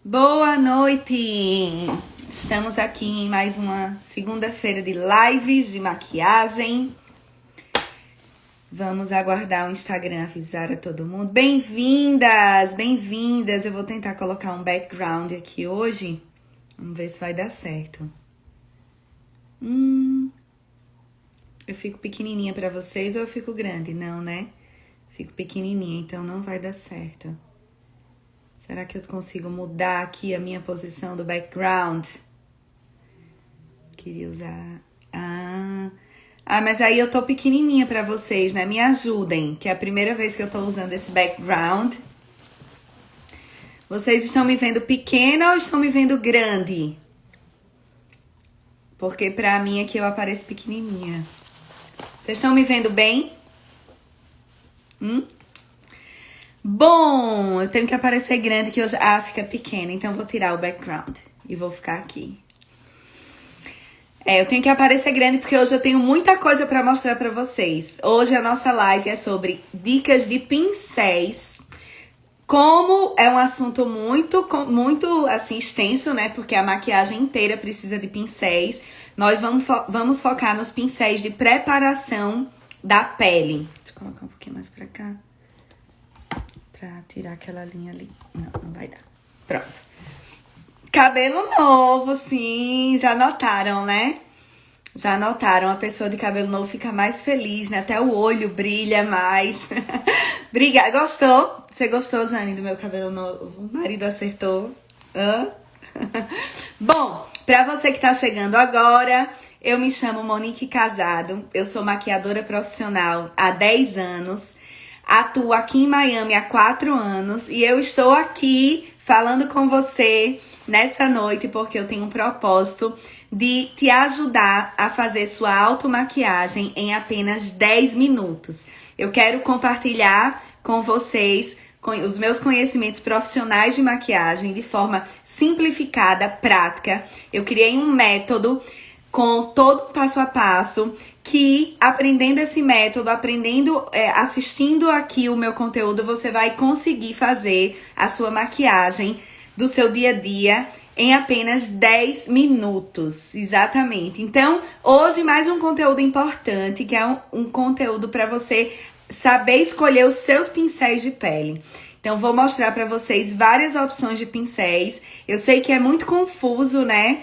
Boa noite! Estamos aqui em mais uma segunda-feira de lives de maquiagem. Vamos aguardar o Instagram avisar a todo mundo. Bem-vindas! Bem-vindas! Eu vou tentar colocar um background aqui hoje. Vamos ver se vai dar certo. Eu fico pequenininha pra vocês ou eu fico grande? Não, né? Fico pequenininha, então não vai dar certo. Será que eu consigo mudar aqui a minha posição do background? Queria usar... mas aí eu tô pequenininha pra vocês, né? Me ajudem, que é a primeira vez que eu tô usando esse background. Vocês estão me vendo pequena ou estão me vendo grande? Porque pra mim aqui eu apareço pequenininha. Vocês estão me vendo bem? Bom, eu tenho que aparecer grande que hoje... fica pequena, então eu vou tirar o background e vou ficar aqui. Eu tenho que aparecer grande porque hoje eu tenho muita coisa pra mostrar pra vocês. Hoje a nossa live é sobre dicas de pincéis. Como é um assunto muito assim, extenso, né? Porque a maquiagem inteira precisa de pincéis. Nós vamos focar nos pincéis de preparação da pele. Deixa eu colocar um pouquinho mais pra cá. Pra tirar aquela linha ali. Não vai dar. Pronto. Cabelo novo, sim. Já notaram, né? Já notaram. A pessoa de cabelo novo fica mais feliz, né? Até o olho brilha mais. Obrigada. Gostou? Você gostou, Jane, do meu cabelo novo? O marido acertou. Bom, pra você que tá chegando agora, eu me chamo Monique Casado. Eu sou maquiadora profissional há 10 anos. Atuo aqui em Miami há 4 anos e eu estou aqui falando com você nessa noite porque eu tenho um propósito de te ajudar a fazer sua automaquiagem em apenas 10 minutos. Eu quero compartilhar com vocês os meus conhecimentos profissionais de maquiagem de forma simplificada, prática. Eu criei um método com todo passo a passo que, aprendendo esse método, assistindo aqui o meu conteúdo, você vai conseguir fazer a sua maquiagem do seu dia a dia em apenas 10 minutos, exatamente. Então, hoje mais um conteúdo importante, que é um conteúdo para você saber escolher os seus pincéis de pele. Então, vou mostrar para vocês várias opções de pincéis. Eu sei que é muito confuso, né?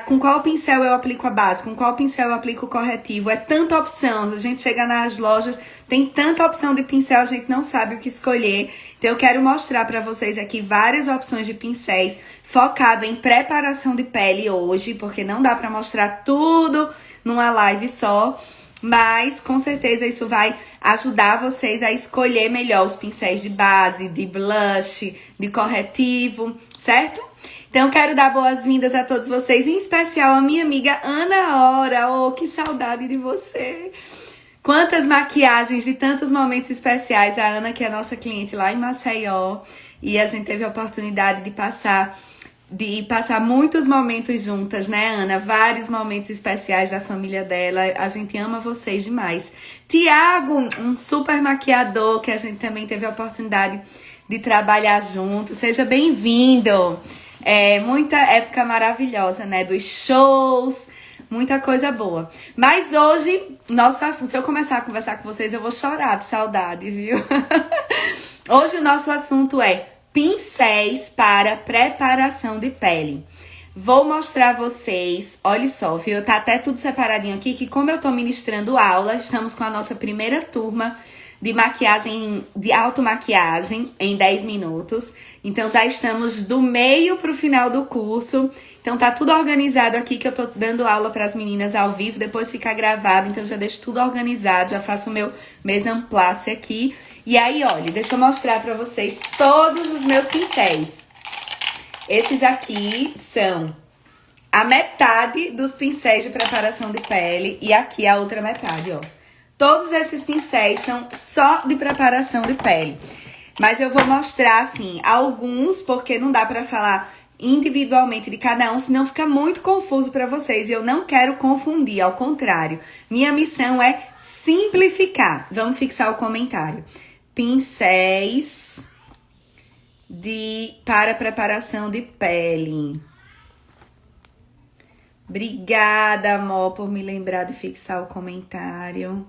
Com qual pincel eu aplico a base, com qual pincel eu aplico o corretivo. É tanta opção, a gente chega nas lojas, tem tanta opção de pincel, a gente não sabe o que escolher. Então eu quero mostrar para vocês aqui várias opções de pincéis focado em preparação de pele hoje, porque não dá para mostrar tudo numa live só, mas com certeza isso vai ajudar vocês a escolher melhor os pincéis de base, de blush, de corretivo, certo? Então, quero dar boas-vindas a todos vocês, em especial a minha amiga Ana Hora. Oh, que saudade de você! Quantas maquiagens de tantos momentos especiais. A Ana, que é nossa cliente lá em Maceió, e a gente teve a oportunidade de passar muitos momentos juntas, né, Ana? Vários momentos especiais da família dela. A gente ama vocês demais. Tiago, um super maquiador, que a gente também teve a oportunidade de trabalhar junto. Seja bem-vindo! Muita época maravilhosa, né? Dos shows, muita coisa boa. Mas hoje, nosso assunto, se eu começar a conversar com vocês, eu vou chorar de saudade, viu? Hoje o nosso assunto é pincéis para preparação de pele. Vou mostrar a vocês, olha só, viu? Tá até tudo separadinho aqui, que como eu tô ministrando aula, estamos com a nossa primeira turma de maquiagem, de automaquiagem em 10 minutos. Então, já estamos do meio pro final do curso. Então, tá tudo organizado aqui, que eu tô dando aula para as meninas ao vivo. Depois fica gravado, então já deixo tudo organizado. Já faço o meu mise en place aqui. E aí, olha, deixa eu mostrar pra vocês todos os meus pincéis. Esses aqui são a metade dos pincéis de preparação de pele. E aqui a outra metade, ó. Todos esses pincéis são só de preparação de pele. Mas eu vou mostrar, assim, alguns, porque não dá pra falar individualmente de cada um, senão fica muito confuso pra vocês. E eu não quero confundir, ao contrário. Minha missão é simplificar. Vamos fixar o comentário. Pincéis para preparação de pele. Obrigada, amor, por me lembrar de fixar o comentário.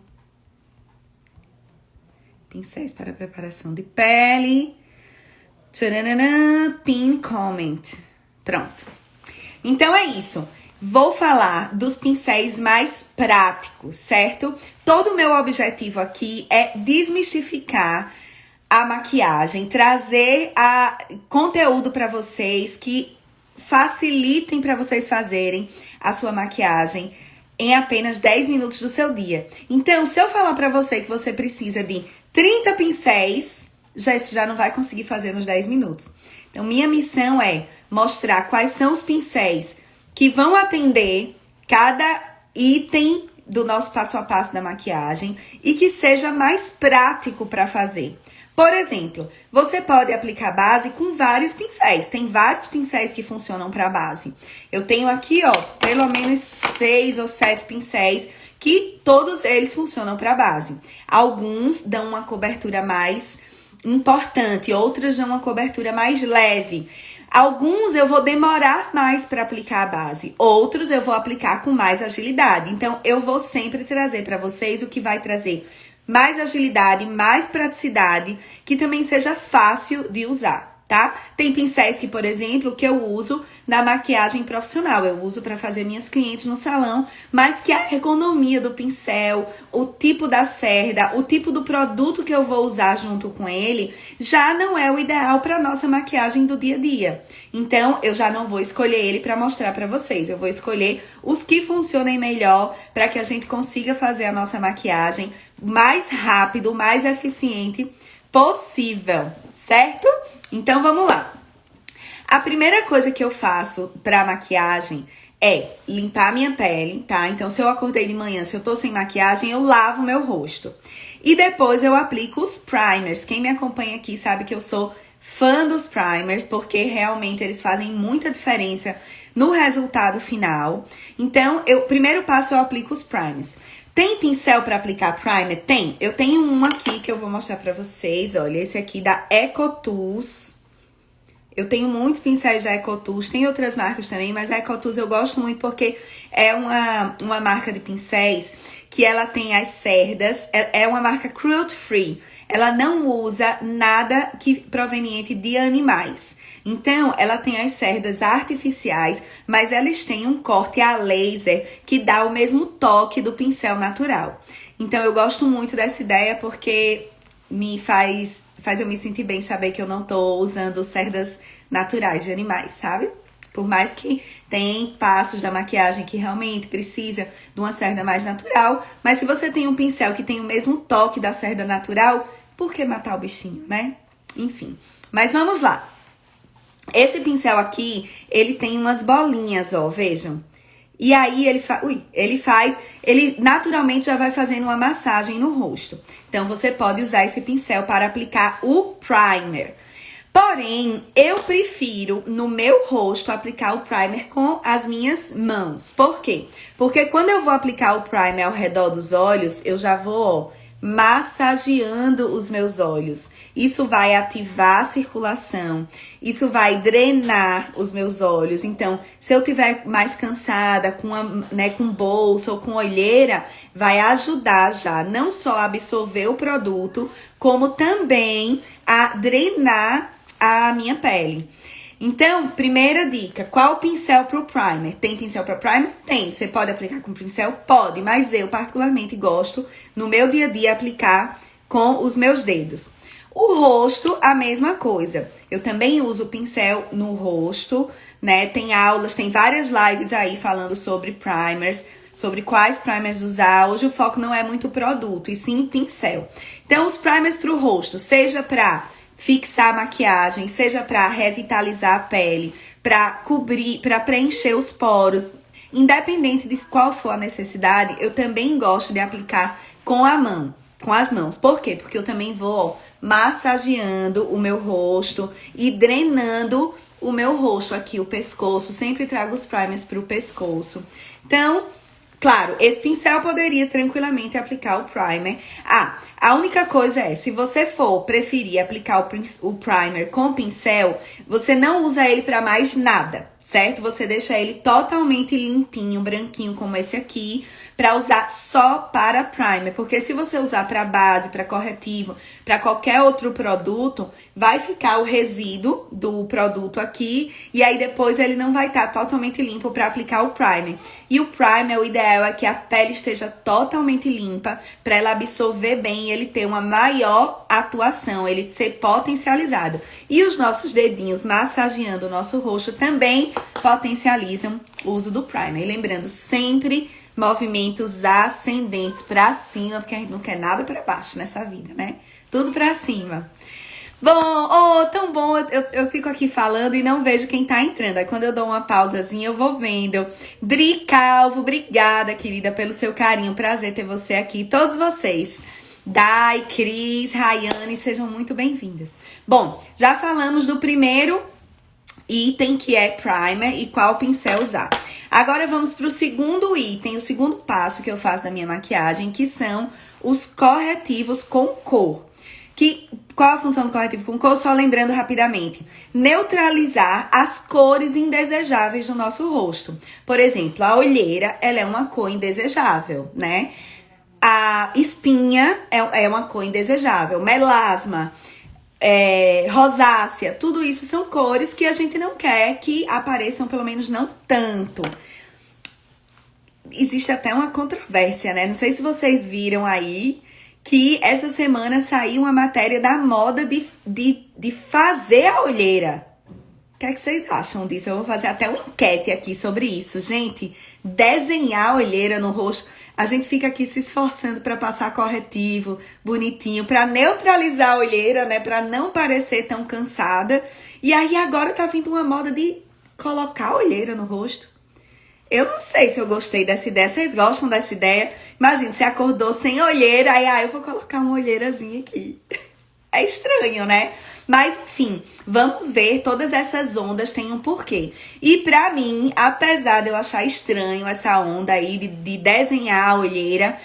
Pincéis para preparação de pele. Tcharanã, pin comment. Pronto. Então é isso. Vou falar dos pincéis mais práticos, certo? Todo o meu objetivo aqui é desmistificar a maquiagem, trazer conteúdo para vocês que facilitem para vocês fazerem a sua maquiagem em apenas 10 minutos do seu dia. Então, se eu falar para você que você precisa de 30 pincéis, já não vai conseguir fazer nos 10 minutos. Então, minha missão é mostrar quais são os pincéis que vão atender cada item do nosso passo a passo da maquiagem e que seja mais prático para fazer. Por exemplo, você pode aplicar base com vários pincéis. Tem vários pincéis que funcionam para base. Eu tenho aqui, ó, pelo menos 6 ou 7 pincéis que todos eles funcionam para base. Alguns dão uma cobertura mais importante, outros dão uma cobertura mais leve. Alguns eu vou demorar mais para aplicar a base, outros eu vou aplicar com mais agilidade. Então, eu vou sempre trazer para vocês o que vai trazer mais agilidade, mais praticidade, que também seja fácil de usar, tá? Tem pincéis que, por exemplo, que eu uso na maquiagem profissional, eu uso para fazer minhas clientes no salão, mas que a ergonomia do pincel, o tipo da cerda, o tipo do produto que eu vou usar junto com ele, já não é o ideal para nossa maquiagem do dia a dia. Então, eu já não vou escolher ele para mostrar para vocês, eu vou escolher os que funcionem melhor para que a gente consiga fazer a nossa maquiagem mais rápido, mais eficiente possível, certo? Então, vamos lá. A primeira coisa que eu faço pra maquiagem é limpar minha pele, tá? Então, se eu acordei de manhã, se eu tô sem maquiagem, eu lavo meu rosto. E depois eu aplico os primers. Quem me acompanha aqui sabe que eu sou fã dos primers, porque realmente eles fazem muita diferença no resultado final. Então, primeiro passo eu aplico os primers. Tem pincel para aplicar primer? Tem. Eu tenho um aqui que eu vou mostrar pra vocês. Olha, esse aqui da EcoTools. Eu tenho muitos pincéis da EcoTools, tem outras marcas também, mas a EcoTools eu gosto muito porque é uma marca de pincéis que ela tem as cerdas, é uma marca cruelty free. Ela não usa nada proveniente de animais. Então, ela tem as cerdas artificiais, mas elas têm um corte a laser que dá o mesmo toque do pincel natural. Então, eu gosto muito dessa ideia porque me faz eu me sentir bem saber que eu não tô usando cerdas naturais de animais, sabe? Por mais que tem passos da maquiagem que realmente precisa de uma cerda mais natural, mas se você tem um pincel que tem o mesmo toque da cerda natural, por que matar o bichinho, né? Enfim, mas vamos lá. Esse pincel aqui, ele tem umas bolinhas, ó, vejam. E aí, ele naturalmente já vai fazendo uma massagem no rosto. Então, você pode usar esse pincel para aplicar o primer. Porém, eu prefiro, no meu rosto, aplicar o primer com as minhas mãos. Por quê? Porque quando eu vou aplicar o primer ao redor dos olhos, eu já vou, ó, massageando os meus olhos. Isso vai ativar a circulação, isso vai drenar os meus olhos. Então, se eu tiver mais cansada, com bolsa ou com olheira, vai ajudar já não só a absorver o produto, como também a drenar a minha pele. Então, primeira dica, qual pincel para o primer? Tem pincel para primer? Tem. Você pode aplicar com pincel? Pode, mas eu particularmente gosto, no meu dia a dia, aplicar com os meus dedos. O rosto, a mesma coisa. Eu também uso pincel no rosto, né? Tem aulas, tem várias lives aí falando sobre primers, sobre quais primers usar. Hoje o foco não é muito produto, e sim pincel. Então, os primers para o rosto, seja para fixar a maquiagem, seja para revitalizar a pele, para cobrir, para preencher os poros, independente de qual for a necessidade, eu também gosto de aplicar com as mãos. Por quê? Porque eu também vou massageando o meu rosto e drenando o meu rosto aqui, o pescoço. Sempre trago os primers para o pescoço. Então, Claro, esse pincel poderia tranquilamente aplicar o primer. A única coisa é, se você for preferir aplicar o primer com pincel, você não usa ele para mais nada, certo? Você deixa ele totalmente limpinho, branquinho, como esse aqui, para usar só para primer. Porque se você usar para base, para corretivo, para qualquer outro produto, vai ficar o resíduo do produto aqui, e aí depois ele não vai estar totalmente limpo para aplicar o primer. E o primer, o ideal é que a pele esteja totalmente limpa, para ela absorver bem e ele ter uma maior atuação, ele ser potencializado. E os nossos dedinhos massageando o nosso rosto também potencializam o uso do primer. E lembrando, sempre movimentos ascendentes para cima, porque a gente não quer nada para baixo nessa vida, né? Tudo para cima. Bom, tão bom, eu fico aqui falando e não vejo quem tá entrando. Aí quando eu dou uma pausazinha, eu vou vendo. Dri Calvo, obrigada, querida, pelo seu carinho. Prazer ter você aqui. Todos vocês. Dai, Cris, Rayane, sejam muito bem-vindas. Bom, já falamos do primeiro item, que é primer, e qual pincel usar. Agora vamos para o segundo item, o segundo passo que eu faço na minha maquiagem, que são os corretivos com cor. Qual a função do corretivo com cor? Só lembrando rapidamente. Neutralizar as cores indesejáveis do nosso rosto. Por exemplo, a olheira, ela é uma cor indesejável, né? A espinha é uma cor indesejável. Melasma, rosácea, tudo isso são cores que a gente não quer que apareçam, pelo menos não tanto. Existe até uma controvérsia, né? Não sei se vocês viram aí que essa semana saiu uma matéria da moda de fazer a olheira. O que é que vocês acham disso? Eu vou fazer até uma enquete aqui sobre isso. Gente, desenhar a olheira no rosto, a gente fica aqui se esforçando para passar corretivo, bonitinho, para neutralizar a olheira, né? Para não parecer tão cansada. E aí agora tá vindo uma moda de colocar a olheira no rosto. Eu não sei se eu gostei dessa ideia. Vocês gostam dessa ideia? Imagina, você acordou sem olheira, aí eu vou colocar uma olheirazinha aqui. É estranho, né? Mas, enfim, vamos ver, todas essas ondas têm um porquê. E pra mim, apesar de eu achar estranho essa onda aí de desenhar a olheira,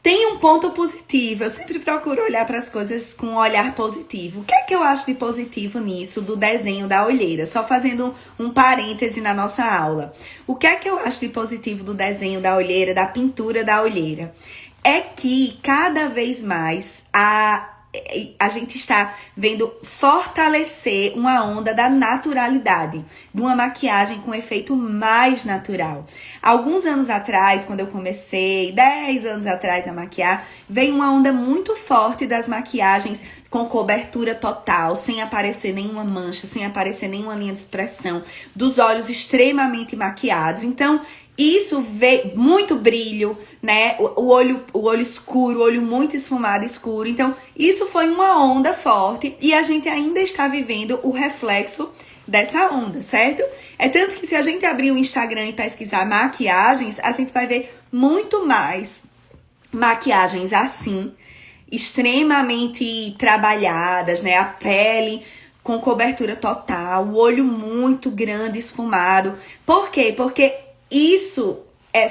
tem um ponto positivo. Eu sempre procuro olhar para as coisas com um olhar positivo. O que é que eu acho de positivo nisso, do desenho da olheira? Só fazendo um parêntese na nossa aula. O que é que eu acho de positivo do desenho da olheira, da pintura da olheira? É que cada vez mais a gente está vendo fortalecer uma onda da naturalidade, de uma maquiagem com efeito mais natural. Alguns anos atrás, quando eu comecei, 10 anos atrás a maquiar, veio uma onda muito forte das maquiagens com cobertura total, sem aparecer nenhuma mancha, sem aparecer nenhuma linha de expressão, dos olhos extremamente maquiados. Então, isso vê muito brilho, né? O olho escuro, o olho muito esfumado, escuro. Então, isso foi uma onda forte e a gente ainda está vivendo o reflexo dessa onda, certo? É tanto que se a gente abrir o Instagram e pesquisar maquiagens, a gente vai ver muito mais maquiagens assim, extremamente trabalhadas, né? A pele com cobertura total, o olho muito grande, esfumado. Por quê? Porque isso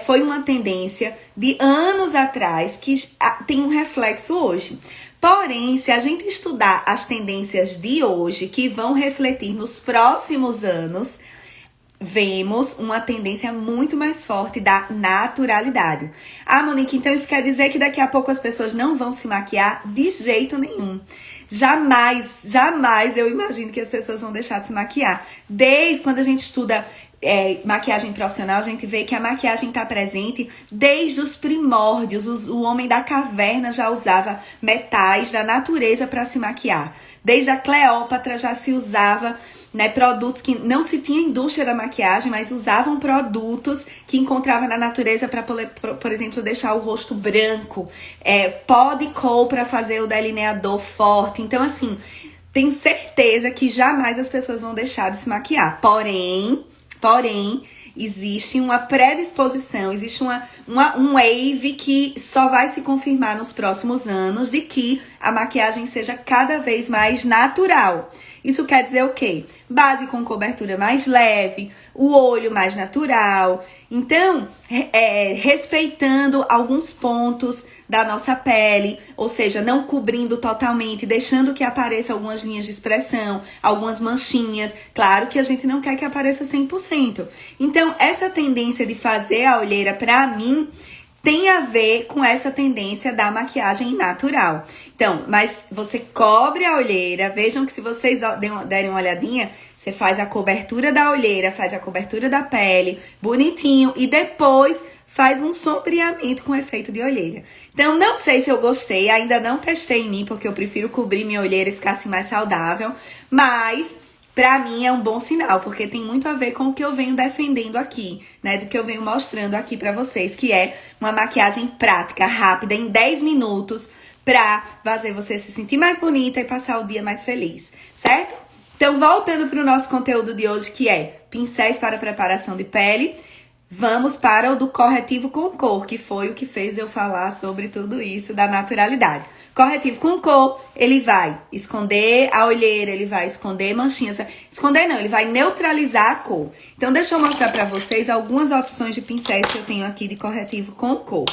foi uma tendência de anos atrás que tem um reflexo hoje. Porém, se a gente estudar as tendências de hoje, que vão refletir nos próximos anos, vemos uma tendência muito mais forte da naturalidade. Monique, então isso quer dizer que daqui a pouco as pessoas não vão se maquiar? De jeito nenhum. Jamais eu imagino que as pessoas vão deixar de se maquiar. Desde quando a gente estuda maquiagem profissional, a gente vê que a maquiagem está presente desde os primórdios. O homem da caverna já usava metais da natureza para se maquiar. Desde a Cleópatra já se usava, né, produtos que não se tinha indústria da maquiagem, mas usavam produtos que encontrava na natureza para, por exemplo, deixar o rosto branco, pó de cor para fazer o delineador forte. Então, assim, tenho certeza que jamais as pessoas vão deixar de se maquiar. Porém, existe uma predisposição, existe um wave que só vai se confirmar nos próximos anos de que a maquiagem seja cada vez mais natural. Isso quer dizer o quê? Base com cobertura mais leve, o olho mais natural. Então, respeitando alguns pontos da nossa pele, ou seja, não cobrindo totalmente, deixando que apareça algumas linhas de expressão, algumas manchinhas. Claro que a gente não quer que apareça 100%. Então, essa tendência de fazer a olheira, pra mim, tem a ver com essa tendência da maquiagem natural. Então, mas você cobre a olheira. Vejam que se vocês derem uma olhadinha, você faz a cobertura da olheira, faz a cobertura da pele, bonitinho. E depois faz um sombreamento com efeito de olheira. Então, não sei se eu gostei. Ainda não testei em mim, porque eu prefiro cobrir minha olheira e ficar assim mais saudável. Mas pra mim é um bom sinal, porque tem muito a ver com o que eu venho defendendo aqui, né? Do que eu venho mostrando aqui pra vocês, que é uma maquiagem prática, rápida, em 10 minutos, pra fazer você se sentir mais bonita e passar o dia mais feliz, certo? Então, voltando pro nosso conteúdo de hoje, que é pincéis para preparação de pele, vamos para o do corretivo com cor, que foi o que fez eu falar sobre tudo isso, da naturalidade. Corretivo com cor, ele vai esconder a olheira, ele vai esconder manchinhas. Esconder não, ele vai neutralizar a cor. Então, deixa eu mostrar pra vocês algumas opções de pincéis que eu tenho aqui de corretivo com cor.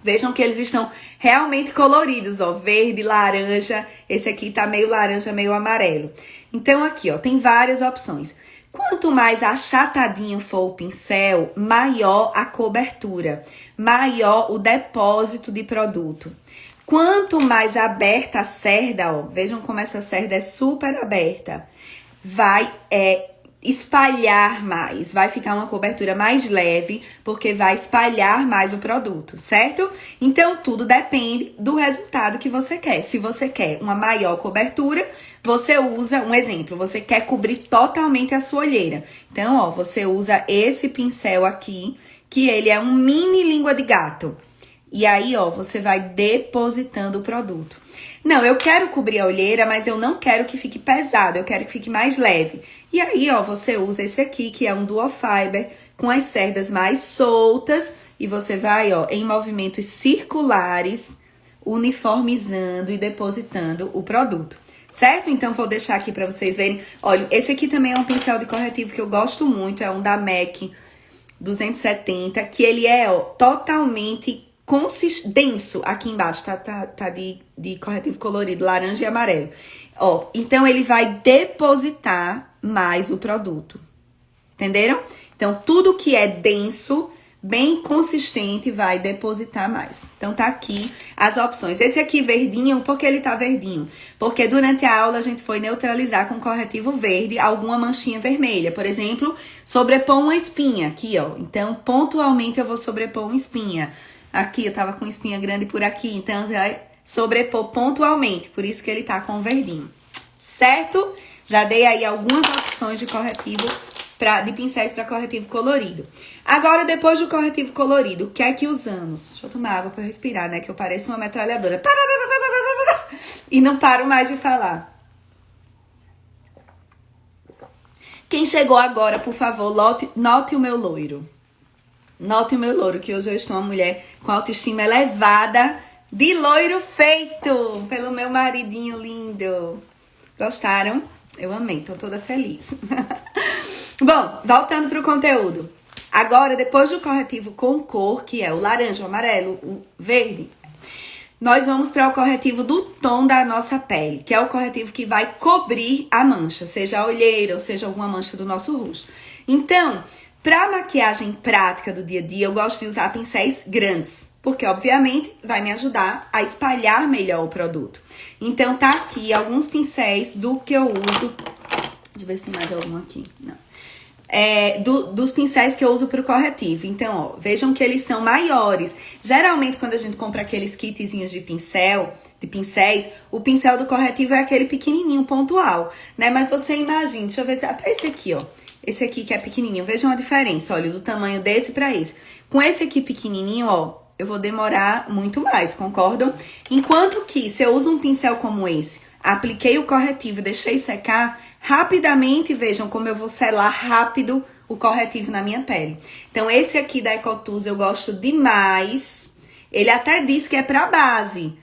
Vejam que eles estão realmente coloridos, ó, verde, laranja. Esse aqui tá meio laranja, meio amarelo. Então, aqui, ó, tem várias opções. Quanto mais achatadinho for o pincel, maior a cobertura, maior o depósito de produto. Quanto mais aberta a cerda, ó, vejam como essa cerda é super aberta, vai espalhar mais, vai ficar uma cobertura mais leve, porque vai espalhar mais o produto, certo? Então, tudo depende do resultado que você quer. Se você quer uma maior cobertura, você usa, um exemplo, você quer cobrir totalmente a sua olheira. Então, ó, você usa esse pincel aqui, que ele é um mini língua de gato. E aí, ó, você vai depositando o produto. Não, eu quero cobrir a olheira, mas eu não quero que fique pesado, eu quero que fique mais leve. E aí, ó, você usa esse aqui, que é um dual fiber, com as cerdas mais soltas. E você vai, ó, em movimentos circulares, uniformizando e depositando o produto. Certo? Então, vou deixar aqui pra vocês verem. Olha, esse aqui também é um pincel de corretivo que eu gosto muito, é um da MAC 270, que ele é, ó, totalmente denso. Aqui embaixo tá de corretivo colorido, laranja e amarelo. Ó, então ele vai depositar mais o produto. Entenderam? Então, tudo que é denso, bem consistente, vai depositar mais. Então, tá aqui as opções. Esse aqui verdinho, por que ele tá verdinho? Porque durante a aula a gente foi neutralizar com corretivo verde alguma manchinha vermelha. Por exemplo, sobrepor uma espinha aqui, ó. Então, pontualmente eu vou sobrepor uma espinha. Aqui eu tava com espinha grande por aqui, então vai sobrepor pontualmente, por isso que ele tá com verdinho, certo? Já dei aí algumas opções de corretivo, de pincéis para corretivo colorido. Agora, depois do corretivo colorido, o que é que usamos? Deixa eu tomar água pra respirar, né, que eu pareço uma metralhadora. E não paro mais de falar. Quem chegou agora, por favor, note o meu loiro. Note o meu loiro, que hoje eu estou uma mulher com autoestima elevada, de loiro feito pelo meu maridinho lindo. Gostaram? Eu amei, tô toda feliz. Bom, voltando pro conteúdo. Agora, depois do corretivo com cor, que é o laranja, o amarelo, o verde, nós vamos para o corretivo do tom da nossa pele, que é o corretivo que vai cobrir a mancha, seja a olheira ou seja alguma mancha do nosso rosto. Então, para maquiagem prática do dia a dia, eu gosto de usar pincéis grandes, porque, obviamente, vai me ajudar a espalhar melhor o produto. Então, tá aqui alguns pincéis do que eu uso. Deixa eu ver se tem mais algum aqui. Não. Dos pincéis que eu uso pro corretivo. Então, ó, vejam que eles são maiores. Geralmente, quando a gente compra aqueles kitzinhos de pincéis, o pincel do corretivo é aquele pequenininho, pontual, né? Mas você imagina, deixa eu ver se até esse aqui, ó. Esse aqui que é pequenininho, vejam a diferença, olha, do tamanho desse pra esse. Com esse aqui pequenininho, ó, eu vou demorar muito mais, concordam? Enquanto que, se eu uso um pincel como esse, apliquei o corretivo e deixei secar, rapidamente, vejam como eu vou selar rápido o corretivo na minha pele. Então, esse aqui da Ecotools eu gosto demais. Ele até diz que é pra base,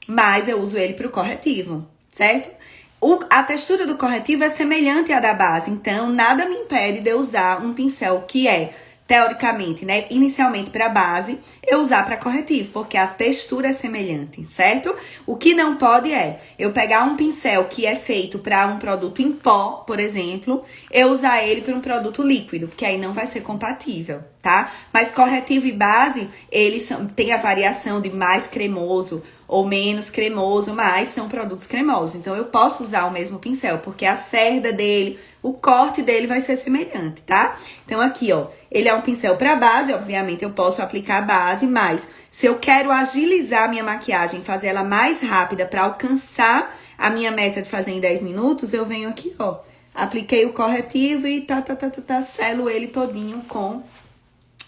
mas eu uso ele pro corretivo, certo? A textura do corretivo é semelhante à da base, então nada me impede de eu usar um pincel que é, teoricamente, né, inicialmente para base, eu usar para corretivo, porque a textura é semelhante, certo? O que não pode é eu pegar um pincel que é feito para um produto em pó, por exemplo, eu usar ele para um produto líquido, porque aí não vai ser compatível, tá? Mas corretivo e base, eles têm a variação de mais cremoso ou menos cremoso, mas são produtos cremosos. Então, eu posso usar o mesmo pincel, porque a cerda dele, o corte dele vai ser semelhante, tá? Então, aqui, ó, ele é um pincel para base, obviamente eu posso aplicar a base, mas se eu quero agilizar a minha maquiagem, fazer ela mais rápida para alcançar a minha meta de fazer em 10 minutos, eu venho aqui, ó, apliquei o corretivo e selo ele todinho com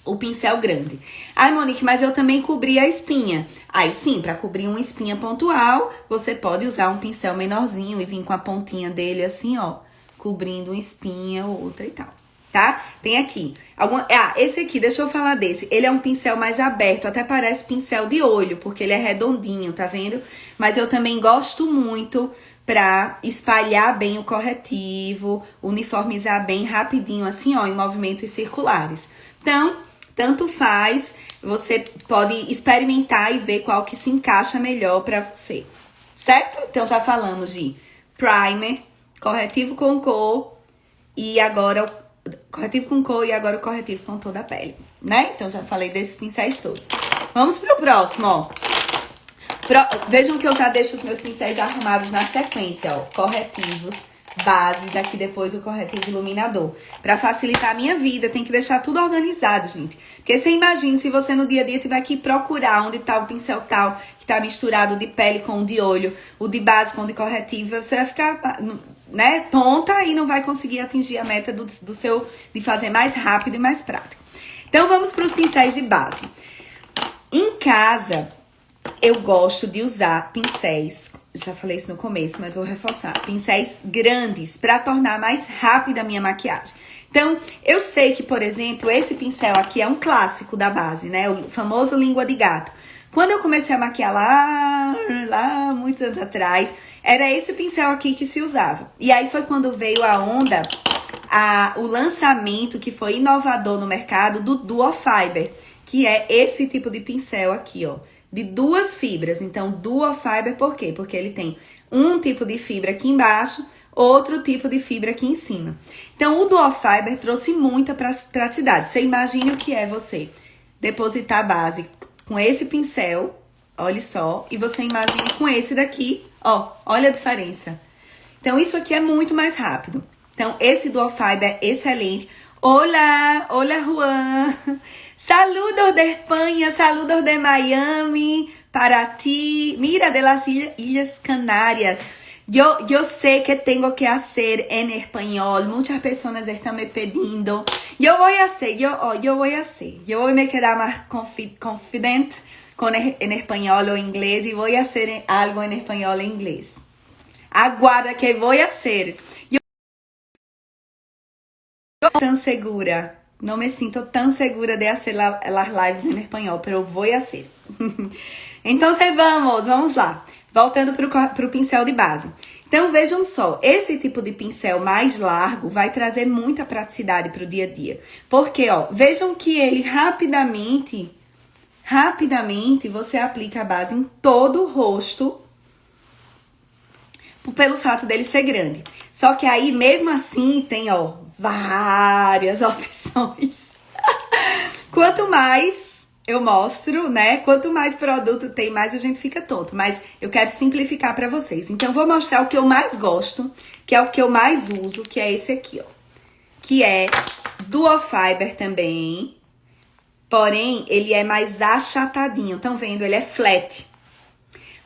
o pincel grande. Ai, Monique, mas eu também cobri a espinha. Aí sim, para cobrir uma espinha pontual, você pode usar um pincel menorzinho e vir com a pontinha dele assim, ó, cobrindo uma espinha ou outra e tal, tá? Tem aqui. Esse aqui, deixa eu falar desse. Ele é um pincel mais aberto, até parece pincel de olho, porque ele é redondinho, tá vendo? Mas eu também gosto muito pra espalhar bem o corretivo, uniformizar bem rapidinho, assim, ó, em movimentos circulares. Então, tanto faz, você pode experimentar e ver qual que se encaixa melhor pra você, certo? Então, já falamos de primer, corretivo com cor e agora o corretivo com toda a pele, né? Então, já falei desses pincéis todos. Vamos pro próximo, ó. Vejam que eu já deixo os meus pincéis arrumados na sequência, ó. Corretivos, bases, aqui depois o corretivo iluminador. Pra facilitar a minha vida, tem que deixar tudo organizado, gente. Porque você imagina se você no dia a dia tiver que procurar onde tá o pincel tal, que tá misturado de pele com o de olho, o de base com o de corretivo, você vai ficar, né, tonta e não vai conseguir atingir a meta de fazer mais rápido e mais prático. Então, vamos pros pincéis de base. Em casa, eu gosto de usar pincéis, já falei isso no começo, mas vou reforçar, pincéis grandes para tornar mais rápida a minha maquiagem. Então, eu sei que, por exemplo, esse pincel aqui é um clássico da base, né? O famoso língua de gato. Quando eu comecei a maquiar lá muitos anos atrás, era esse pincel aqui que se usava. E aí foi quando veio a onda, o lançamento que foi inovador no mercado do Duo Fiber, que é esse tipo de pincel aqui, ó, de 2 fibras. Então, Duo Fiber por quê? Porque ele tem um tipo de fibra aqui embaixo, outro tipo de fibra aqui em cima. Então, o Duo Fiber trouxe muita praticidade. Você imagina o que é você depositar a base com esse pincel, olha só, e você imagina com esse daqui, ó, olha a diferença. Então, isso aqui é muito mais rápido. Então, esse Duo Fiber é excelente. Hola, Juan. Saludos de Espanha, saludos de Miami, para ti. Mira, de las Islas Canarias. Yo sé que tengo que hacer en español. Muchas personas están me pidiendo. Yo voy a hacer. Yo voy a me quedar más confident en español o inglés y voy a hacer algo en español e inglés. Aguarda que voy a hacer. Yo tan segura. Não me sinto tão segura de fazer as lives em espanhol, pero vou fazer. Então, vamos lá. Voltando para o pincel de base. Então, vejam só, esse tipo de pincel mais largo vai trazer muita praticidade para o dia a dia. Porque, ó, vejam que ele rapidamente você aplica a base em todo o rosto, pelo fato dele ser grande. Só que aí, mesmo assim, tem, ó, várias opções. Quanto mais eu mostro, né? Quanto mais produto tem, mais a gente fica tonto. Mas eu quero simplificar pra vocês. Então, eu vou mostrar o que eu mais gosto, que é o que eu mais uso, que é esse aqui, ó. Que é Duo Fiber também. Porém, ele é mais achatadinho. Estão vendo? Ele é flat.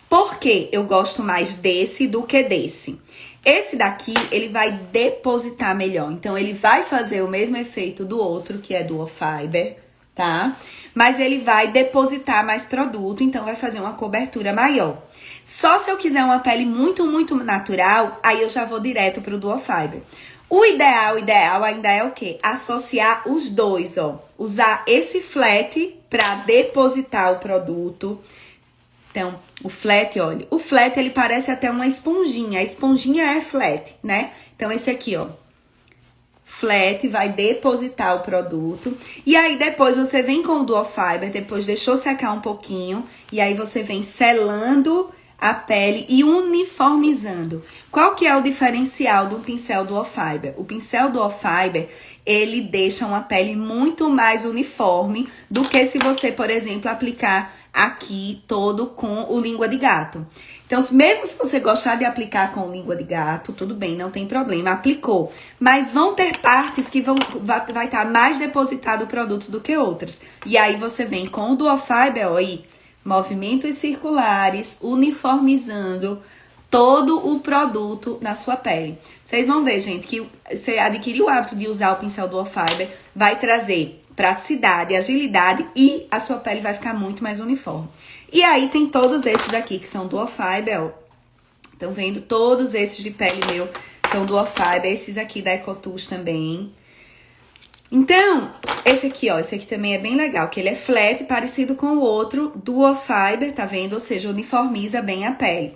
Por que eu gosto mais desse do que desse? Esse daqui, ele vai depositar melhor. Então, ele vai fazer o mesmo efeito do outro, que é Duo Fiber, tá? Mas ele vai depositar mais produto, então vai fazer uma cobertura maior. Só se eu quiser uma pele muito, muito natural, aí eu já vou direto pro Duo Fiber. O ideal ainda é o quê? Associar os dois, ó. Usar esse flat pra depositar o produto Então, o flat, olha, o flat ele parece até uma esponjinha. A esponjinha é flat, né? Então, esse aqui, ó, flat, vai depositar o produto. E aí, depois você vem com o Duo Fiber, depois deixou secar um pouquinho. E aí, você vem selando a pele e uniformizando. Qual que é o diferencial do pincel Duo Fiber? O pincel Duo Fiber, ele deixa uma pele muito mais uniforme do que se você, por exemplo, aplicar aqui todo com o língua de gato. Então, mesmo se você gostar de aplicar com língua de gato, tudo bem, não tem problema, aplicou. Mas vão ter partes que vai estar mais depositado o produto do que outras. E aí, você vem com o Duo Fiber, ó, aí, movimentos circulares, uniformizando todo o produto na sua pele. Vocês vão ver, gente, que você adquirir o hábito de usar o pincel Duo Fiber vai trazer praticidade, agilidade e a sua pele vai ficar muito mais uniforme. E aí tem todos esses aqui que são Duo Fiber, ó. Estão vendo? Todos esses de pele meu são Duo Fiber. Esses aqui da Ecotouch também. Então, esse aqui, ó, esse aqui também é bem legal, que ele é flat, parecido com o outro Duo Fiber, tá vendo? Ou seja, uniformiza bem a pele.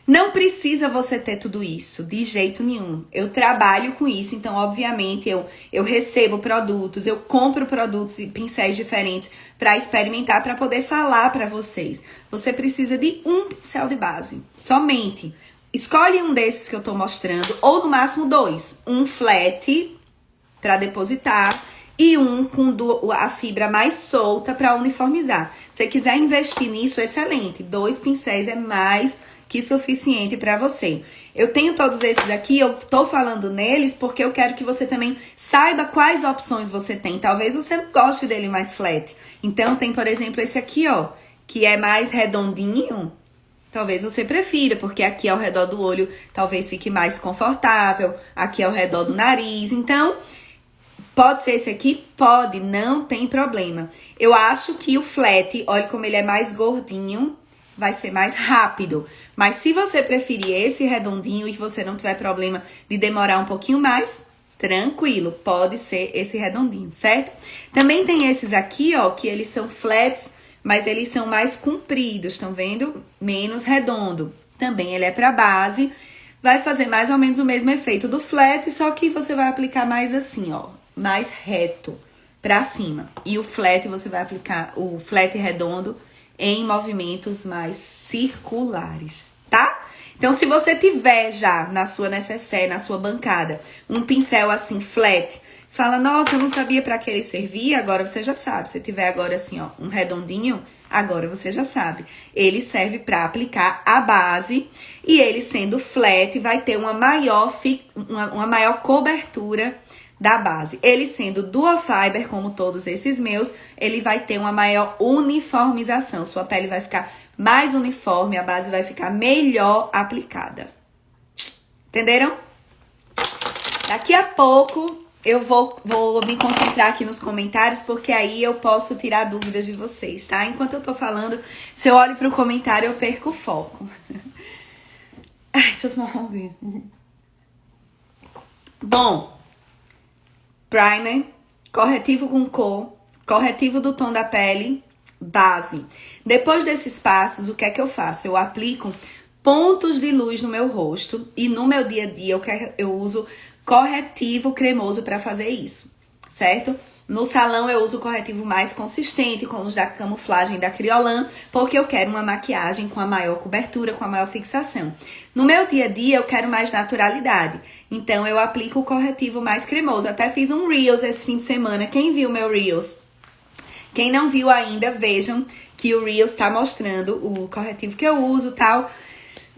Não precisa você ter tudo isso, de jeito nenhum. Eu trabalho com isso, então, obviamente, eu recebo produtos, eu compro produtos e pincéis diferentes para experimentar, para poder falar para vocês. Você precisa de um pincel de base, somente. Escolhe um desses que eu tô mostrando, ou no máximo 2. Um flat para depositar e um com a fibra mais solta para uniformizar. Se você quiser investir nisso, excelente. 2 pincéis é mais que suficiente para você. Eu tenho todos esses aqui, eu tô falando neles porque eu quero que você também saiba quais opções você tem. Talvez você não goste dele mais flat. Então, tem, por exemplo, esse aqui, ó, que é mais redondinho. Talvez você prefira, porque aqui ao redor do olho talvez fique mais confortável. Aqui ao redor do nariz. Então, pode ser esse aqui? Pode, não tem problema. Eu acho que o flat, olha como ele é mais gordinho, vai ser mais rápido. Mas se você preferir esse redondinho e você não tiver problema de demorar um pouquinho mais, tranquilo, pode ser esse redondinho, certo? Também tem esses aqui, ó, que eles são flats, mas eles são mais compridos, estão vendo? Menos redondo. Também ele é para base, vai fazer mais ou menos o mesmo efeito do flat, só que você vai aplicar mais assim, ó, mais reto para cima. E o flat você vai aplicar, o flat redondo, em movimentos mais circulares, tá? Então, se você tiver já na sua necessaire, na sua bancada, um pincel assim, flat, você fala, nossa, eu não sabia para que ele servia, agora você já sabe. Se tiver agora assim, ó, um redondinho, agora você já sabe. Ele serve para aplicar a base e ele sendo flat vai ter uma maior cobertura da base. Ele sendo Duo Fiber, como todos esses meus, ele vai ter uma maior uniformização. Sua pele vai ficar mais uniforme, a base vai ficar melhor aplicada. Entenderam? Daqui a pouco eu vou me concentrar aqui nos comentários, porque aí eu posso tirar dúvidas de vocês, tá? Enquanto eu tô falando, se eu olho pro comentário, eu perco o foco. Ai, deixa eu tomar uma aguinha. Bom, primer, corretivo com cor, corretivo do tom da pele, base. Depois desses passos, o que é que eu faço? Eu aplico pontos de luz no meu rosto e no meu dia a dia eu uso corretivo cremoso para fazer isso, certo? No salão eu uso o corretivo mais consistente, como os da camuflagem da Kryolan, porque eu quero uma maquiagem com a maior cobertura, com a maior fixação. No meu dia a dia eu quero mais naturalidade, então eu aplico o corretivo mais cremoso. Até fiz um Reels esse fim de semana, quem viu meu Reels? Quem não viu ainda, vejam que o Reels tá mostrando o corretivo que eu uso e tal.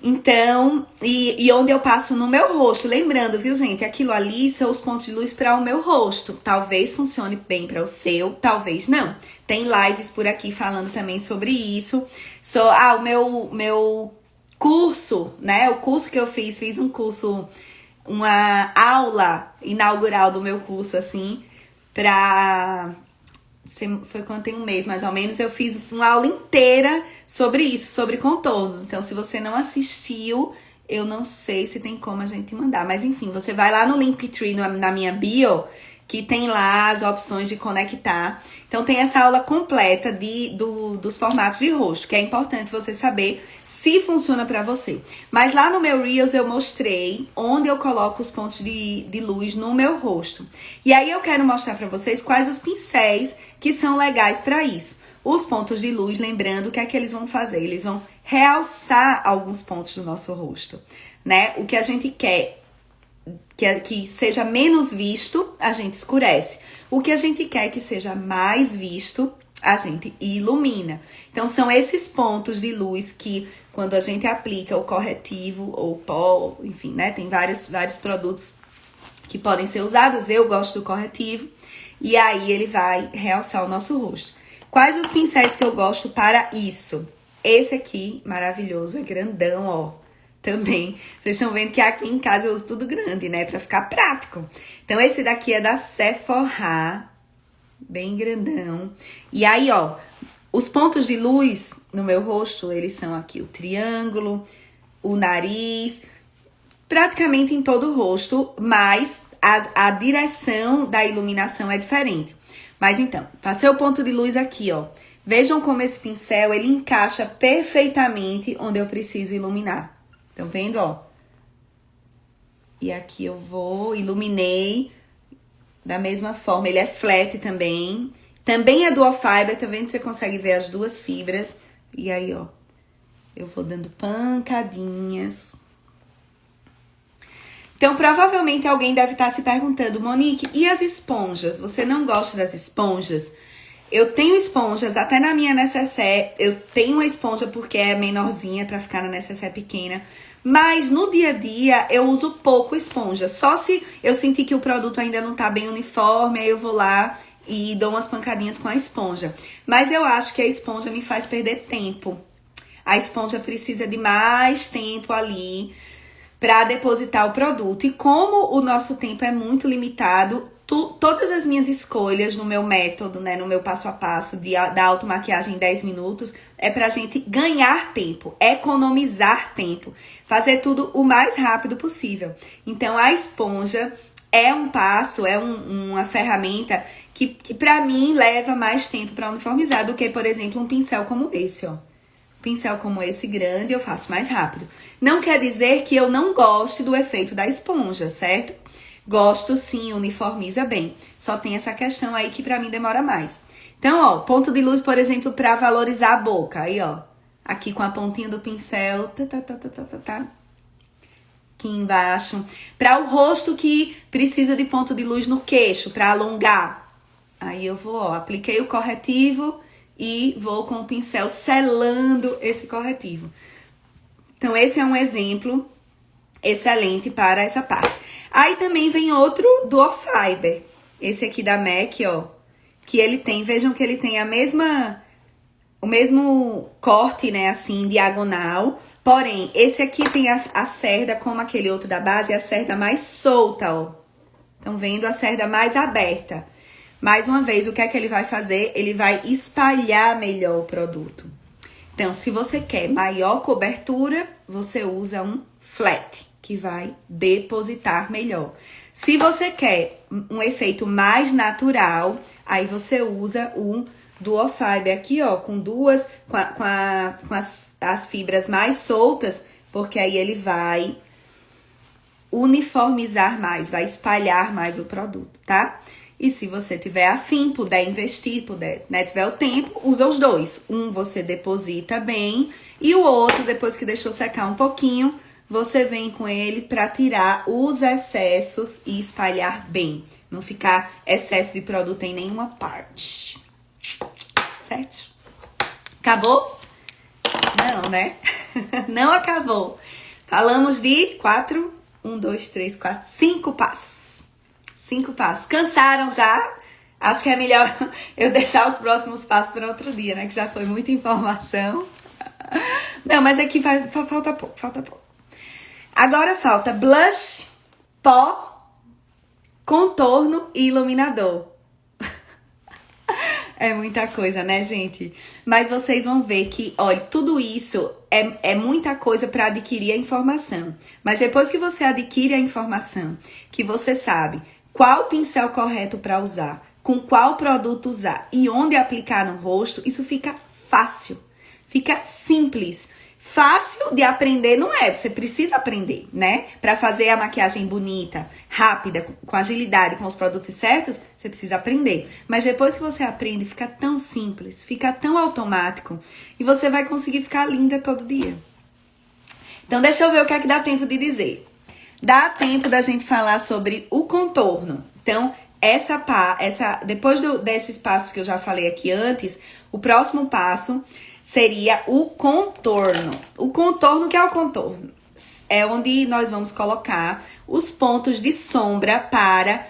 Então, e onde eu passo no meu rosto. Lembrando, viu, gente? Aquilo ali são os pontos de luz para o meu rosto. Talvez funcione bem para o seu, talvez não. Tem lives por aqui falando também sobre isso. O meu curso, né? O curso que eu fiz um curso, uma aula inaugural do meu curso, assim, foi quando tem um mês, mais ou menos, eu fiz uma aula inteira sobre isso, sobre contornos. Então, se você não assistiu, eu não sei se tem como a gente mandar. Mas, enfim, você vai lá no Linktree, na minha bio, que tem lá as opções de conectar. Então tem essa aula completa dos formatos de rosto, que é importante você saber se funciona para você. Mas lá no meu Reels eu mostrei onde eu coloco os pontos de luz no meu rosto. E aí eu quero mostrar para vocês quais os pincéis que são legais para isso. Os pontos de luz, lembrando, o que é que eles vão fazer? Eles vão realçar alguns pontos do nosso rosto, né? O que a gente quer que seja menos visto, a gente escurece. O que a gente quer que seja mais visto, a gente ilumina. Então, são esses pontos de luz que, quando a gente aplica o corretivo ou o pó, enfim, né? Tem vários produtos que podem ser usados. Eu gosto do corretivo. E aí, ele vai realçar o nosso rosto. Quais os pincéis que eu gosto para isso? Esse aqui, maravilhoso, é grandão, ó. Também, vocês estão vendo que aqui em casa eu uso tudo grande, né? Pra ficar prático. Então, esse daqui é da Sephora, bem grandão. E aí, ó, os pontos de luz no meu rosto, eles são aqui o triângulo, o nariz, praticamente em todo o rosto, mas a direção da iluminação é diferente. Mas então, passei o ponto de luz aqui, ó. Vejam como esse pincel, ele encaixa perfeitamente onde eu preciso iluminar. Estão vendo, ó? E aqui eu iluminei da mesma forma. Ele é flat também. Também é dual fiber, tá vendo? Você consegue ver as duas fibras. E aí, ó, eu vou dando pancadinhas. Então, provavelmente alguém deve estar se perguntando, Monique, e as esponjas? Você não gosta das esponjas? Eu tenho esponjas, até na minha necessaire, eu tenho uma esponja porque é menorzinha pra ficar na necessaire pequena. Mas no dia a dia eu uso pouco esponja. Só se eu sentir que o produto ainda não tá bem uniforme, aí eu vou lá e dou umas pancadinhas com a esponja. Mas eu acho que a esponja me faz perder tempo. A esponja precisa de mais tempo ali para depositar o produto. E como o nosso tempo é muito limitado, todas as minhas escolhas no meu método, né, no meu passo a passo da automaquiagem em 10 minutos, é pra gente ganhar tempo, economizar tempo, fazer tudo o mais rápido possível. Então, a esponja é um passo, uma ferramenta que pra mim leva mais tempo pra uniformizar do que, por exemplo, um pincel como esse, ó. Pincel como esse grande eu faço mais rápido. Não quer dizer que eu não goste do efeito da esponja, certo? Gosto sim, uniformiza bem. Só tem essa questão aí que pra mim demora mais. Então, ó, ponto de luz, por exemplo, pra valorizar a boca. Aí, ó, aqui com a pontinha do pincel, aqui embaixo. Pra o rosto que precisa de ponto de luz no queixo, pra alongar. Aí eu vou, ó, apliquei o corretivo e vou com o pincel selando esse corretivo. Então, esse é um exemplo excelente para essa parte. Aí também vem outro dual fiber. Esse aqui da MAC, ó. Que ele tem, vejam que ele tem o mesmo corte, né, assim, diagonal. Porém, esse aqui tem a cerda, como aquele outro da base, a cerda mais solta, ó. Estão vendo? A cerda mais aberta. Mais uma vez, o que é que ele vai fazer? Ele vai espalhar melhor o produto. Então, se você quer maior cobertura, você usa um flat, que vai depositar melhor. Se você quer um efeito mais natural, aí você usa o dual fiber aqui, ó, com as fibras mais soltas, porque aí ele vai uniformizar mais, vai espalhar mais o produto, tá? E se você tiver afim, puder investir, né, tiver o tempo, usa os dois. Um você deposita bem e o outro, depois que deixou secar um pouquinho, você vem com ele para tirar os excessos e espalhar bem. Não ficar excesso de produto em nenhuma parte. Certo? Acabou? Não, né? Não acabou. Falamos de 5 passos. 5 passos. Cansaram já? Acho que é melhor eu deixar os próximos passos para outro dia, né? Que já foi muita informação. Não, mas aqui falta pouco. Agora falta blush, pó, contorno e iluminador. É muita coisa, né, gente? Mas vocês vão ver que, olha, tudo isso é muita coisa para adquirir a informação. Mas depois que você adquire a informação, que você sabe qual pincel correto para usar, com qual produto usar e onde aplicar no rosto, isso fica fácil, fica simples. Fácil de aprender não é, você precisa aprender, né? Para fazer a maquiagem bonita, rápida, com agilidade, com os produtos certos, você precisa aprender. Mas depois que você aprende, fica tão simples, fica tão automático e você vai conseguir ficar linda todo dia. Então, deixa eu ver o que é que dá tempo de dizer. Dá tempo da gente falar sobre o contorno. Então, depois desses passos que eu já falei aqui antes, o próximo passo seria o contorno. O contorno, que é o contorno? É onde nós vamos colocar os pontos de sombra para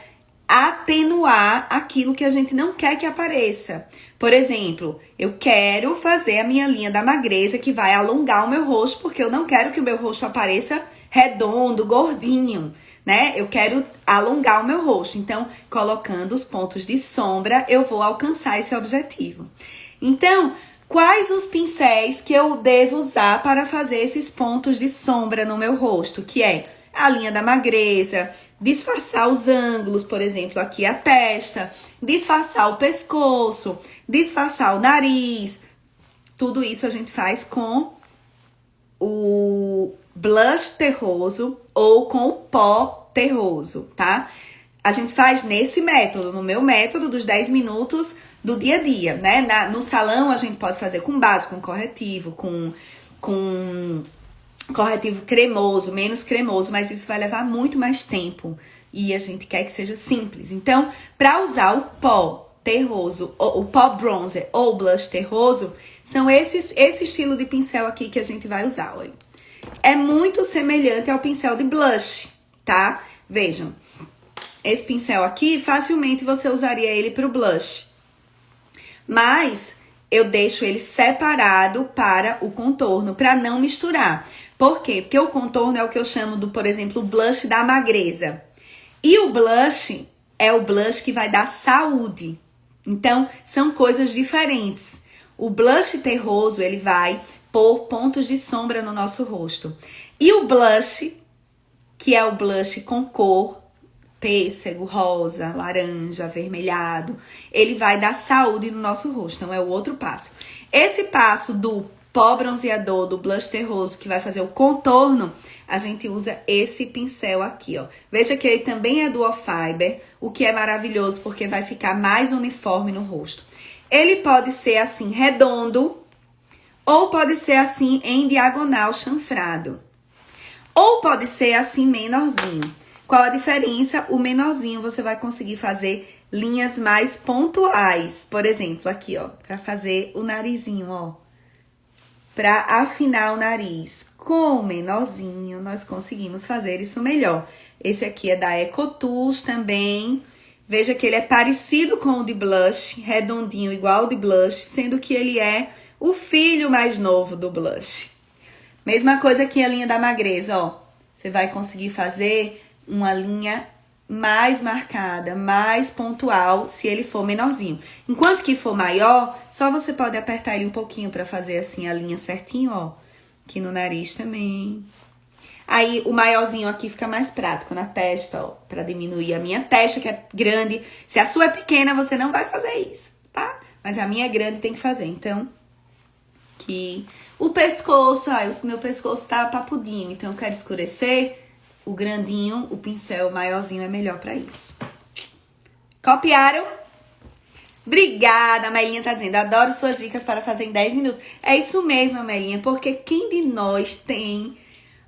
atenuar aquilo que a gente não quer que apareça. Por exemplo, eu quero fazer a minha linha da magreza que vai alongar o meu rosto, porque eu não quero que o meu rosto apareça redondo, gordinho, né? Eu quero alongar o meu rosto. Então, colocando os pontos de sombra, eu vou alcançar esse objetivo. Então, quais os pincéis que eu devo usar para fazer esses pontos de sombra no meu rosto? Que é a linha da magreza, disfarçar os ângulos, por exemplo, aqui a testa, disfarçar o pescoço, disfarçar o nariz. Tudo isso a gente faz com o blush terroso ou com o pó terroso, tá? A gente faz nesse método, no meu método dos 10 minutos do dia a dia, né? No salão a gente pode fazer com base, com corretivo, com corretivo cremoso, menos cremoso, mas isso vai levar muito mais tempo e a gente quer que seja simples. Então, para usar o pó terroso, o pó bronzer ou blush terroso, são esse estilo de pincel aqui que a gente vai usar, olha. É muito semelhante ao pincel de blush, tá? Vejam, esse pincel aqui, facilmente você usaria ele para o blush. Mas eu deixo ele separado para o contorno, para não misturar. Por quê? Porque o contorno é o que eu chamo do, por exemplo, o blush da magreza. E o blush é o blush que vai dar saúde. Então, são coisas diferentes. O blush terroso, ele vai pôr pontos de sombra no nosso rosto. E o blush, que é o blush com cor, pêssego, rosa, laranja, avermelhado, ele vai dar saúde no nosso rosto. Então, é o outro passo. Esse passo do pó bronzeador, do blush terroso, que vai fazer o contorno, a gente usa esse pincel aqui, ó. Veja que ele também é dual fiber, o que é maravilhoso, porque vai ficar mais uniforme no rosto. Ele pode ser assim, redondo, ou pode ser assim, em diagonal, chanfrado. Ou pode ser assim, menorzinho. Qual a diferença? O menorzinho você vai conseguir fazer linhas mais pontuais. Por exemplo, aqui, ó, pra fazer o narizinho, ó. Pra afinar o nariz. Com o menorzinho, nós conseguimos fazer isso melhor. Esse aqui é da Ecotools também. Veja que ele é parecido com o de blush, redondinho, igual o de blush, sendo que ele é o filho mais novo do blush. Mesma coisa aqui a linha da magreza, ó. Você vai conseguir fazer uma linha mais marcada, mais pontual, se ele for menorzinho. Enquanto que for maior, só você pode apertar ele um pouquinho pra fazer assim a linha certinho, ó. Aqui no nariz também. Aí, o maiorzinho aqui fica mais prático na testa, ó, pra diminuir a minha testa, que é grande. Se a sua é pequena, você não vai fazer isso, tá? Mas a minha é grande, tem que fazer. Então, aqui. O pescoço, o meu pescoço tá papudinho, então eu quero escurecer. O grandinho, o pincel maiorzinho é melhor pra isso. Copiaram? Obrigada, a Melinha tá dizendo. Adoro suas dicas para fazer em 10 minutos. É isso mesmo, Melinha, porque quem de nós tem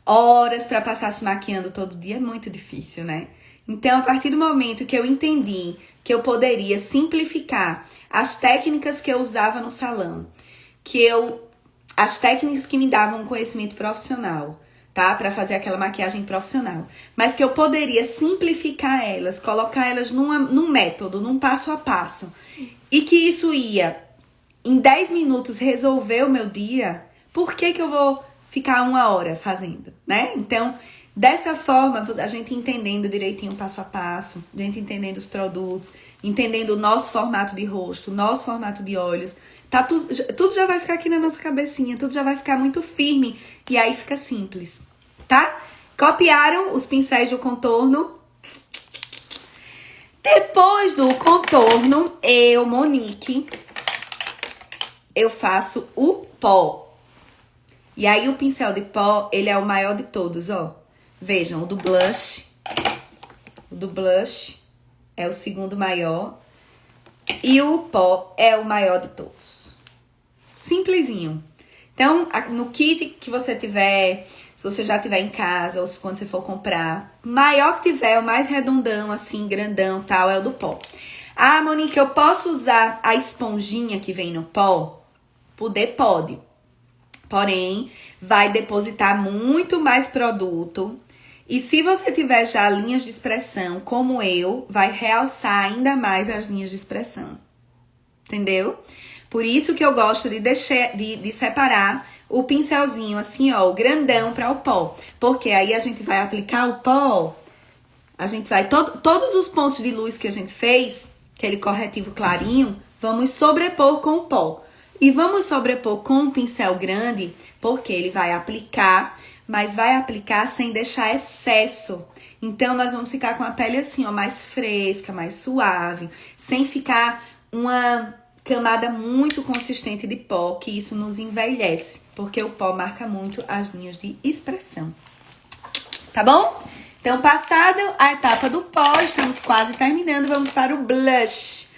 horas pra passar se maquiando todo dia? É muito difícil, né? Então, a partir do momento que eu entendi que eu poderia simplificar as técnicas que eu usava no salão, as técnicas que me davam um conhecimento profissional, tá? Pra fazer aquela maquiagem profissional. Mas que eu poderia simplificar elas, colocar elas num método, num passo a passo. E que isso ia, em 10 minutos, resolver o meu dia. Por que eu vou ficar 1 hora fazendo, né? Então, dessa forma, a gente entendendo direitinho o passo a passo, a gente entendendo os produtos, entendendo o nosso formato de rosto, o nosso formato de olhos, tá tudo já vai ficar aqui na nossa cabecinha, tudo já vai ficar muito firme e aí fica simples, tá? Copiaram os pincéis do contorno? Depois do contorno, eu, Monique, eu faço o pó. E aí, o pincel de pó, ele é o maior de todos, ó. Vejam, o do blush. O do blush é o segundo maior. E o pó é o maior de todos. Simplesinho. Então, no kit que você tiver, se você já tiver em casa ou quando você for comprar, maior que tiver, o mais redondão, assim, grandão, tal, é o do pó. Ah, Monique, eu posso usar a esponjinha que vem no pó? Poder, pode. Porém, vai depositar muito mais produto. E se você tiver já linhas de expressão, como eu, vai realçar ainda mais as linhas de expressão. Entendeu? Por isso que eu gosto de separar o pincelzinho assim, ó, o grandão para o pó. Porque aí a gente vai aplicar o pó, a gente vai, todos os pontos de luz que a gente fez, aquele corretivo clarinho, vamos sobrepor com o pó. E vamos sobrepor com um pincel grande, porque ele vai aplicar, mas vai aplicar sem deixar excesso. Então, nós vamos ficar com a pele assim, ó, mais fresca, mais suave, sem ficar uma camada muito consistente de pó, que isso nos envelhece, porque o pó marca muito as linhas de expressão. Tá bom? Então, passada a etapa do pó, estamos quase terminando, vamos para o blush.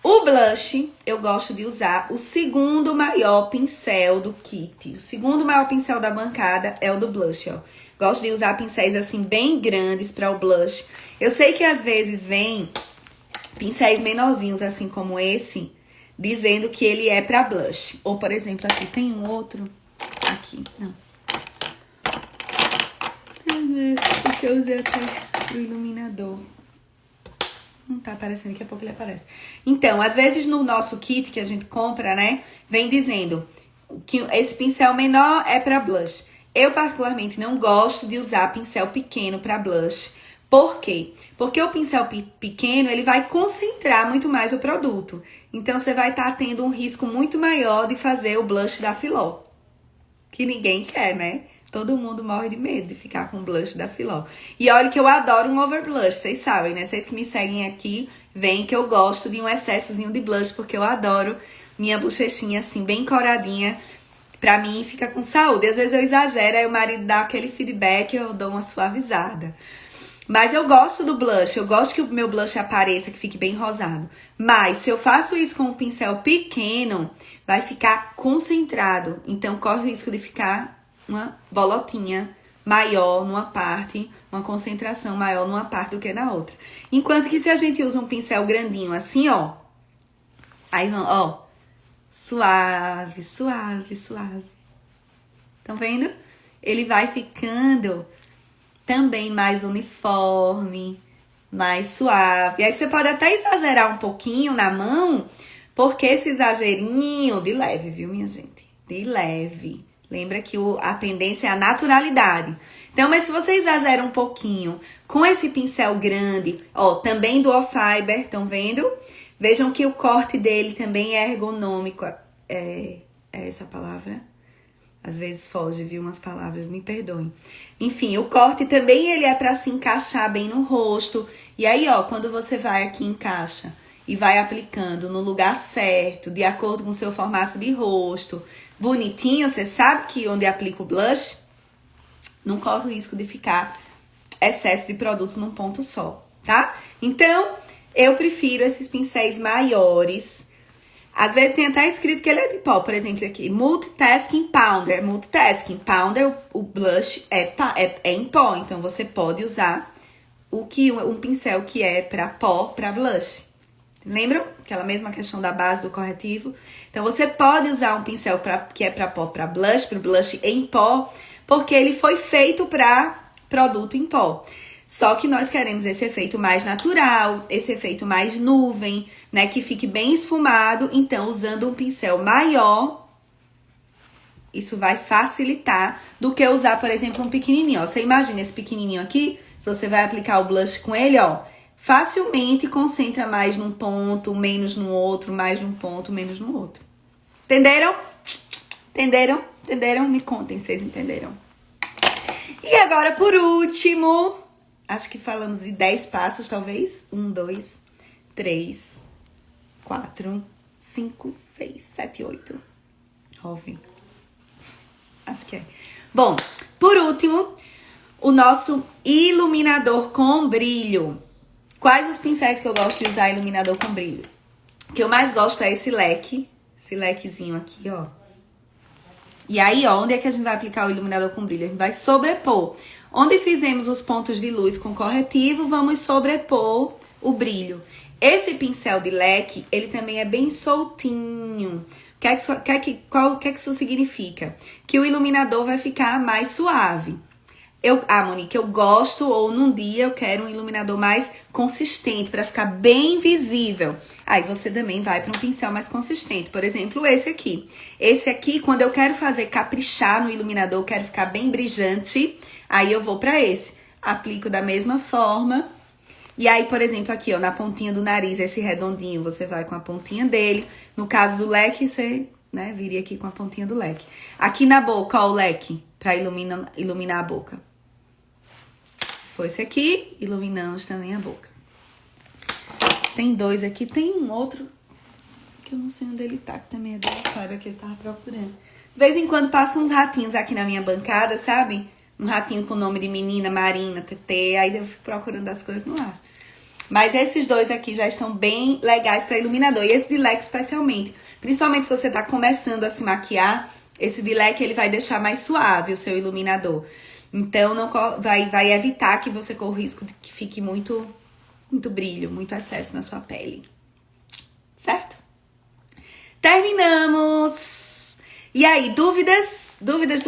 O blush, eu gosto de usar o segundo maior pincel do kit. O segundo maior pincel da bancada é o do blush, ó. Gosto de usar pincéis assim bem grandes para o blush. Eu sei que às vezes vem pincéis menorzinhos assim como esse, dizendo que ele é para blush. Ou, por exemplo, aqui tem um outro. Aqui, não. Porque eu usei até o iluminador. Não tá aparecendo, daqui a pouco ele aparece. Então, às vezes no nosso kit que a gente compra, né, vem dizendo que esse pincel menor é para blush. Eu, particularmente, não gosto de usar pincel pequeno para blush. Por quê? Porque o pincel pequeno, ele vai concentrar muito mais o produto. Então, você vai estar tendo um risco muito maior de fazer o blush da Filó. Que ninguém quer, né? Todo mundo morre de medo de ficar com blush da Filó. E olha que eu adoro um over blush, vocês sabem, né? Vocês que me seguem aqui, veem que eu gosto de um excessozinho de blush, porque eu adoro minha bochechinha assim, bem coradinha. Pra mim, fica com saúde. Às vezes eu exagero, aí o marido dá aquele feedback e eu dou uma suavizada. Mas eu gosto do blush, eu gosto que o meu blush apareça, que fique bem rosado. Mas se eu faço isso com um pincel pequeno, vai ficar concentrado. Então, corre o risco de ficar uma bolotinha maior numa parte, uma concentração maior numa parte do que na outra. Enquanto que se a gente usa um pincel grandinho assim, ó, aí, ó, suave, suave, suave. Estão vendo? Ele vai ficando também mais uniforme, mais suave. Aí você pode até exagerar um pouquinho na mão, porque esse exagerinho, de leve, viu, minha gente? De leve. Lembra que a tendência é a naturalidade. Então, mas se você exagera um pouquinho com esse pincel grande, ó, também do All-Fiber, estão vendo? Vejam que o corte dele também é ergonômico. É essa palavra? Às vezes foge, viu? Umas palavras, me perdoem. Enfim, o corte também ele é para se encaixar bem no rosto. E aí, ó, quando você vai aqui, encaixa e vai aplicando no lugar certo, de acordo com o seu formato de rosto, bonitinho, você sabe que onde aplica o blush, não corre o risco de ficar excesso de produto num ponto só, tá? Então, eu prefiro esses pincéis maiores. Às vezes tem até escrito que ele é de pó, por exemplo, aqui, Multitasking Powder. Multitasking Powder, o blush é em pó, então você pode usar um pincel que é para pó, para blush. Lembram? Aquela mesma questão da base do corretivo. Então, você pode usar um pincel que é para pó, para blush, pro blush em pó, porque ele foi feito para produto em pó. Só que nós queremos esse efeito mais natural, esse efeito mais nuvem, né? Que fique bem esfumado. Então, usando um pincel maior, isso vai facilitar do que usar, por exemplo, um pequenininho. Ó, você imagina esse pequenininho aqui, se você vai aplicar o blush com ele, ó, facilmente concentra mais num ponto, menos no outro, mais num ponto, menos no outro. Entenderam? Entenderam? Entenderam? Me contem se vocês entenderam. E agora, por último, acho que falamos de 10 passos, talvez. 1, 2. 3, 4, 5, 6, 7, 8, 9. Acho que é. Bom, por último, o nosso iluminador com brilho. Quais os pincéis que eu gosto de usar iluminador com brilho? O que eu mais gosto é esse leque. Esse lequezinho aqui, ó. E aí, ó, onde é que a gente vai aplicar o iluminador com brilho? A gente vai sobrepor. Onde fizemos os pontos de luz com corretivo, vamos sobrepor o brilho. Esse pincel de leque, ele também é bem soltinho. O que é que isso significa? Que o iluminador vai ficar mais suave. Monique, eu gosto, ou num dia eu quero um iluminador mais consistente, para ficar bem visível. Aí você também vai para um pincel mais consistente. Por exemplo, esse aqui. Esse aqui, quando eu quero fazer caprichar no iluminador, eu quero ficar bem brilhante, aí eu vou para esse. Aplico da mesma forma. E aí, por exemplo, aqui, ó, na pontinha do nariz, esse redondinho, você vai com a pontinha dele. No caso do leque, você, né, viria aqui com a pontinha do leque. Aqui na boca, ó, o leque, para iluminar a boca. Foi esse aqui, iluminamos também a boca. Tem dois aqui, tem um outro que eu não sei onde ele tá, que também é da Fábio, que ele tava procurando. De vez em quando passam uns ratinhos aqui na minha bancada, sabe? Um ratinho com o nome de menina, Marina, TT, aí eu fico procurando as coisas, não acho. Mas esses dois aqui já estão bem legais para iluminador, e esse de leque especialmente. Principalmente se você tá começando a se maquiar, esse de leque ele vai deixar mais suave o seu iluminador. Então, não vai evitar que você corra o risco de que fique muito brilho, muito excesso na sua pele. Certo? Terminamos! E aí, dúvidas? Dúvidas?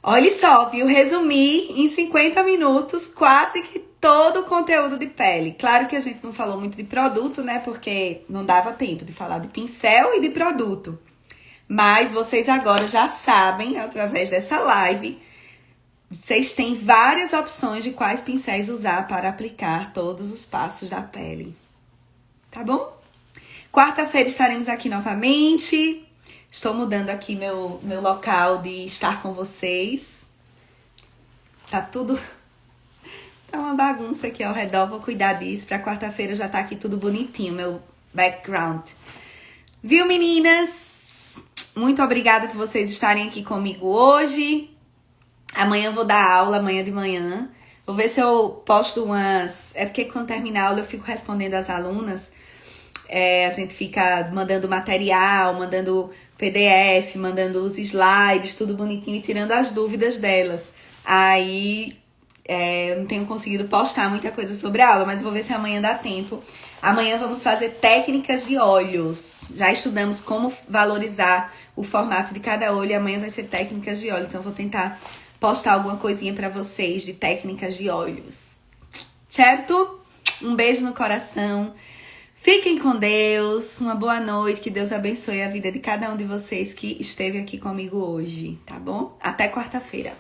Olha só, viu? Resumi em 50 minutos quase que todo o conteúdo de pele. Claro que a gente não falou muito de produto, né? Porque não dava tempo de falar de pincel e de produto. Mas vocês agora já sabem, através dessa live, vocês têm várias opções de quais pincéis usar para aplicar todos os passos da pele. Tá bom? Quarta-feira estaremos aqui novamente. Estou mudando aqui meu local de estar com vocês. Tá tudo... Tá uma bagunça aqui ao redor, vou cuidar disso. Pra quarta-feira já tá aqui tudo bonitinho, meu background. Viu, meninas? Muito obrigada por vocês estarem aqui comigo hoje. Amanhã eu vou dar aula, amanhã de manhã. Vou ver se eu posto umas... É porque quando terminar a aula eu fico respondendo às alunas. A gente fica mandando material, mandando PDF, mandando os slides, tudo bonitinho e tirando as dúvidas delas. Aí eu não tenho conseguido postar muita coisa sobre a aula, mas vou ver se amanhã dá tempo. Amanhã vamos fazer técnicas de olhos. Já estudamos como valorizar o formato de cada olho e amanhã vai ser técnicas de olho. Então, vou tentar postar alguma coisinha pra vocês de técnicas de olhos. Certo? Um beijo no coração. Fiquem com Deus. Uma boa noite. Que Deus abençoe a vida de cada um de vocês que esteve aqui comigo hoje. Tá bom? Até quarta-feira.